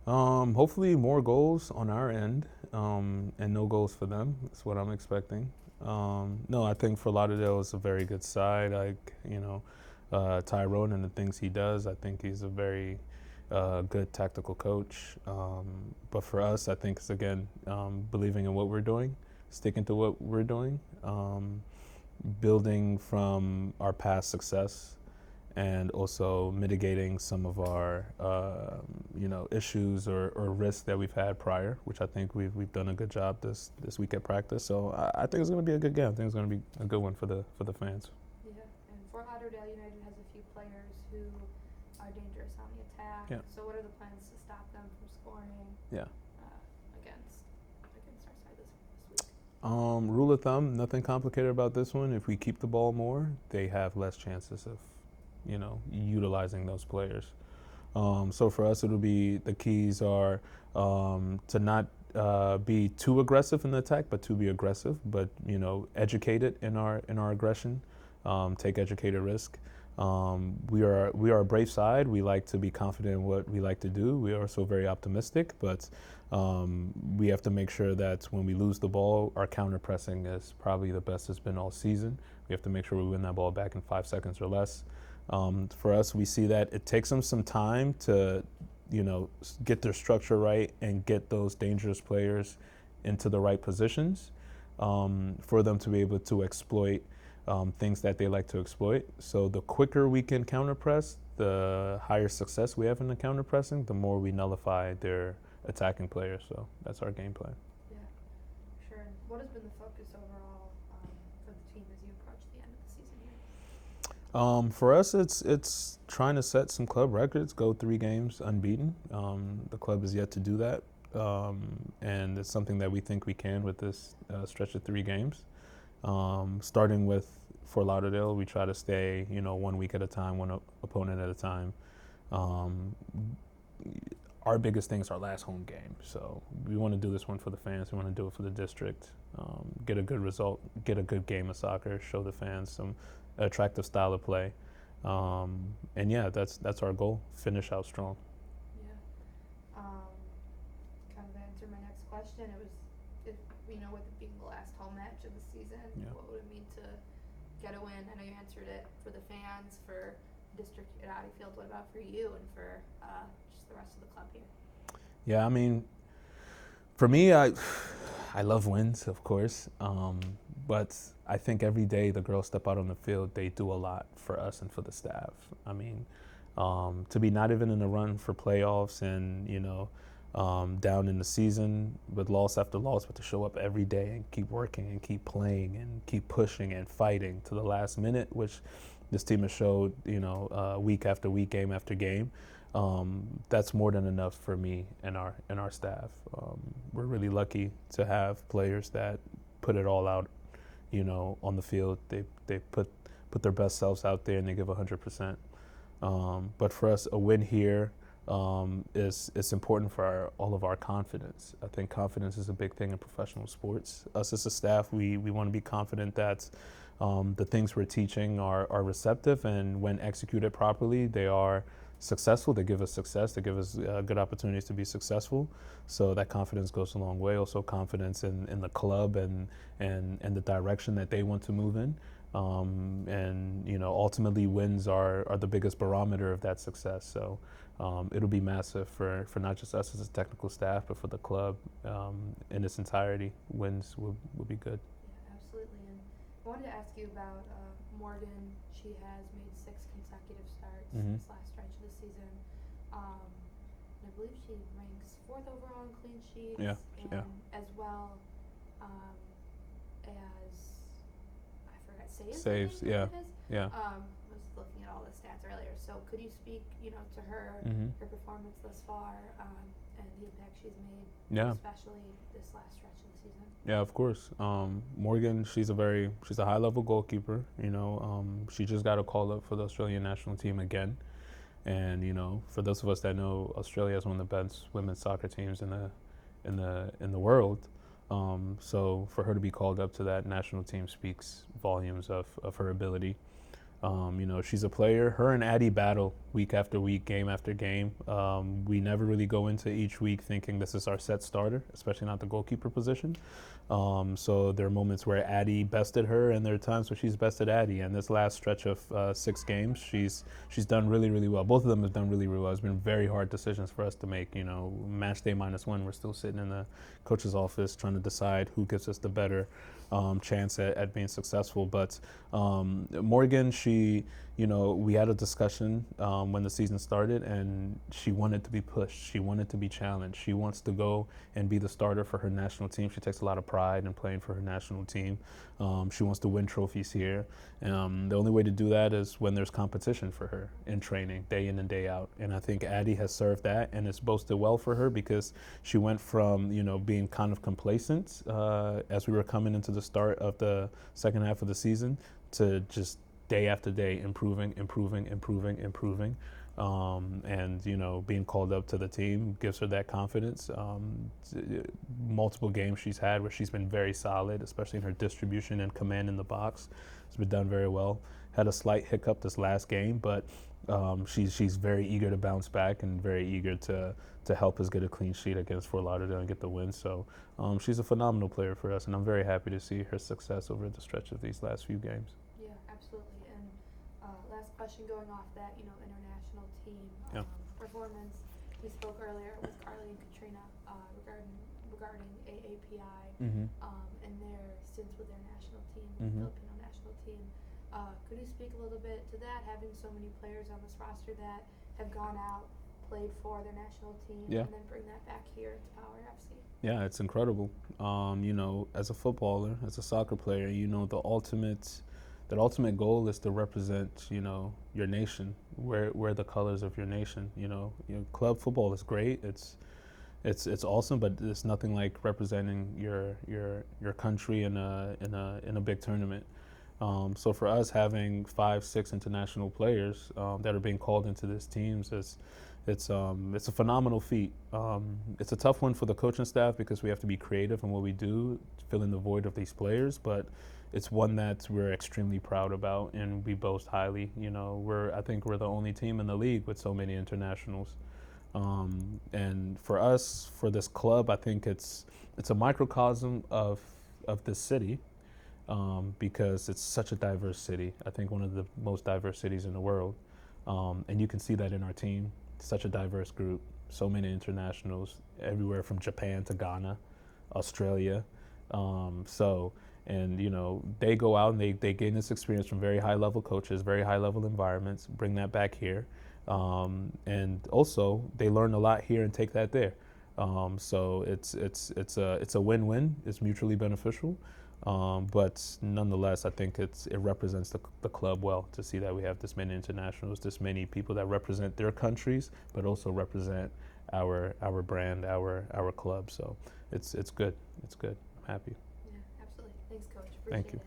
Hopefully more goals on our end, and no goals for them. That's what I'm expecting. No, I think for Lauderdale is a very good side. Tyrone and the things he does. I think he's a very good tactical coach. But for us, I think it's again believing in what we're doing, sticking to what we're doing, building from our past success, and also mitigating some of our issues or risks that we've had prior, which I think we've done a good job this week at practice. So I think it's going to be a good game. I think it's going to be a good one for the fans. Yeah, and Fort Lauderdale United has a few players who are dangerous on the attack. Yeah. So what are the plans to stop them from scoring? Yeah. Against our side this week. Rule of thumb: nothing complicated about this one. If we keep the ball more, they have less chances of, utilizing those players. So for us, it'll be the keys are to not be too aggressive in the attack, but to be aggressive, but educated in our aggression. Take educated risk. We are a brave side. We like to be confident in what we like to do. We are also very optimistic, but we have to make sure that when we lose the ball, our counter pressing is probably the best it's been all season. We have to make sure we win that ball back in 5 seconds or less. For us, we see that it takes them some time to, get their structure right and get those dangerous players into the right positions for them to be able to exploit things that they like to exploit. So the quicker we can counter press, the higher success we have in the counter pressing, the more we nullify their attacking players. So that's our game plan. Yeah, sure. And what has been the focus overall for the team as you approach the end of the season here? For us, it's trying to set some club records, go 3 games unbeaten. The club is yet to do that, and it's something that we think we can with this stretch of 3 games. Starting with Fort Lauderdale, we try to stay, 1 week at a time, one opponent at a time. Our biggest thing is our last home game, so we want to do this one for the fans. We want to do it for the district, get a good result, get a good game of soccer, show the fans some attractive style of play, and yeah, that's our goal. Finish out strong. Yeah. Kind of answered my next question. It was, with it being the last home match of the season, Yeah. what would it mean to get a win? I know you answered it for the fans, for district at Audi Field. What about for you and for just the rest of the club here? Yeah, I mean, for me, I love wins, of course, but I think every day the girls step out on the field, they do a lot for us and for the staff. I mean, to be not even in the run for playoffs and down in the season with loss after loss, but to show up every day and keep working and keep playing and keep pushing and fighting to the last minute, which this team has showed, week after week, game after game. That's more than enough for me and our staff. We're really lucky to have players that put it all out, on the field. They put their best selves out there and they give 100%. But for us, a win here is important for all of our confidence. I think confidence is a big thing in professional sports. Us as a staff, we want to be confident that the things we're teaching are receptive, and when executed properly, they are successful. They give us success. They give us good opportunities to be successful. So that confidence goes a long way. Also confidence in the club and the direction that they want to move in. Ultimately wins are the biggest barometer of that success. So it'll be massive for not just us as a technical staff, but for the club in its entirety. Wins will be good. Yeah, absolutely. And I wanted to ask you about Morgan. She has made 6 consecutive starts Mhm. this last stretch of the season. And I believe she ranks 4th overall in clean sheets. Yeah, And yeah. as well as, I forgot, saves. Saves, I think yeah, it is. yeah. Was looking at all the stats earlier. So could you speak, to her, Mhm. her performance thus far, and the impact she's made, Yeah. especially this last stretch of the season? Yeah, of course. Morgan, she's a high level goalkeeper. She just got a call up for the Australian national team again, and for those of us that know, Australia is one of the best women's soccer teams in the world. So for her to be called up to that national team speaks volumes of her ability. She's a player. Her and Addie battle week after week, game after game. We never really go into each week thinking this is our set starter, especially not the goalkeeper position. So there are moments where Addie bested her, and there are times where she's bested Addie. And this last stretch of 6 games, she's done really, really well. Both of them have done really, really well. It's been very hard decisions for us to make. Match day -1, we're still sitting in the coach's office trying to decide who gives us the better chance at being successful. But Morgan, we had a discussion when the season started, and she wanted to be pushed. She wanted to be challenged. She wants to go and be the starter for her national team. She takes a lot of pride in playing for her national team. She wants to win trophies here. The only way to do that is when there's competition for her in training, day in and day out. And I think Addie has served that, and it's boasted well for her because she went from, being kind of complacent as we were coming into the start of the second half of the season to just day after day improving. And being called up to the team gives her that confidence. Multiple games she's had where she's been very solid, especially in her distribution and command in the box. It's been done very well. Had a slight hiccup this last game, but she's very eager to bounce back and very eager to help us get a clean sheet against Fort Lauderdale and get the win. So she's a phenomenal player for us, and I'm very happy to see her success over the stretch of these last few games. Yeah, absolutely. And last question, going off that, international team performance. We spoke earlier with Carly and Katrina regarding AAPI and their stints with their national team, the Filipino national team. Could you speak a little bit to that, having so many players on this roster that have gone out, played for their national team, and then bring that back here to Power FC? Yeah, it's incredible. As a footballer, as a soccer player, the ultimate goal is to represent, your nation, wear the colors of your nation. Club football is great. It's awesome, but it's nothing like representing your country in a big tournament. So for us, having 5-6 international players that are being called into these teams it's a phenomenal feat. It's a tough one for the coaching staff because we have to be creative in what we do, fill in the void of these players, but it's one that we're extremely proud about and we boast highly. I think we're the only team in the league with so many internationals. And for us, for this club, I think it's a microcosm of this city because it's such a diverse city. I think one of the most diverse cities in the world. And you can see that in our team. Such a diverse group, so many internationals, everywhere from Japan to Ghana, Australia. They go out and they gain this experience from very high level coaches, very high level environments, bring that back here. And also they learn a lot here and take that there. So it's a win-win. It's mutually beneficial. But nonetheless, I think it represents the club well to see that we have this many internationals, this many people that represent their countries, but also represent our brand, our club. So it's good. It's good. I'm happy. Yeah, absolutely. Thanks, Coach. Appreciate Thank you. it.